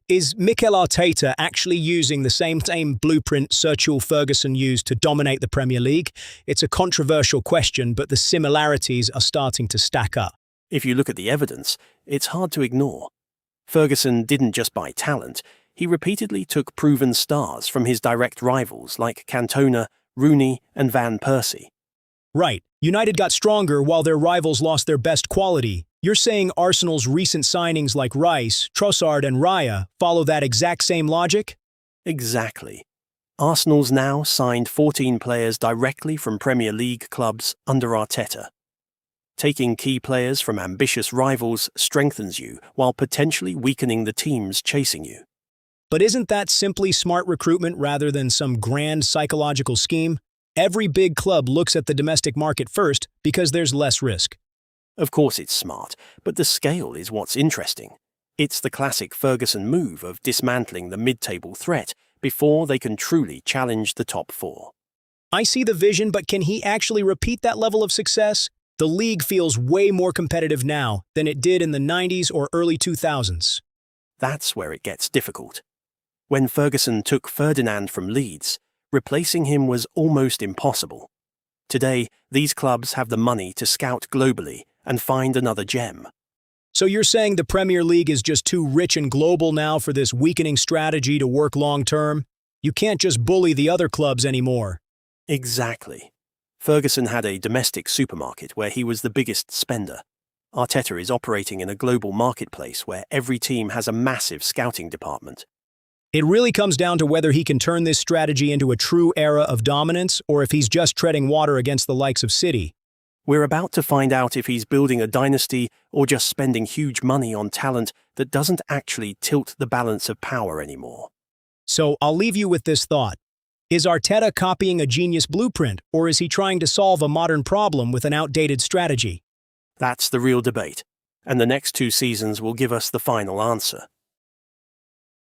Is Mikel Arteta actually using the same blueprint Sir Ferguson used to dominate the Premier League? It's a controversial question, but the similarities are starting to stack up. If you look at the evidence, it's hard to ignore. Ferguson didn't just buy talent, he repeatedly took proven stars from his direct rivals like Cantona, Rooney, and Van Persie. Right. United got stronger while their rivals lost their best quality. You're saying Arsenal's recent signings like Rice, Trossard, and Raya follow that exact same logic? Exactly. Arsenal's now signed 14 players directly from Premier League clubs under Arteta. Taking key players from ambitious rivals strengthens you while potentially weakening the teams chasing you. But isn't that simply smart recruitment rather than some grand psychological scheme? Every big club looks at the domestic market first because there's less risk. Of course it's smart, but the scale is what's interesting. It's the classic Ferguson move of dismantling the mid-table threat before they can truly challenge the top four. I see the vision, but can he actually repeat that level of success? The league feels way more competitive now than it did in the 90s or early 2000s. That's where it gets difficult. When Ferguson took Ferdinand from Leeds, replacing him was almost impossible. Today, these clubs have the money to scout globally and find another gem. So you're saying the Premier League is just too rich and global now for this weakening strategy to work long-term? You can't just bully the other clubs anymore. Exactly. Ferguson had a domestic supermarket where he was the biggest spender. Arteta is operating in a global marketplace where every team has a massive scouting department. It really comes down to whether he can turn this strategy into a true era of dominance or if he's just treading water against the likes of City. We're about to find out if he's building a dynasty or just spending huge money on talent that doesn't actually tilt the balance of power anymore. So I'll leave you with this thought. Is Arteta copying a genius blueprint, or is he trying to solve a modern problem with an outdated strategy? That's the real debate, and the next 2 seasons will give us the final answer.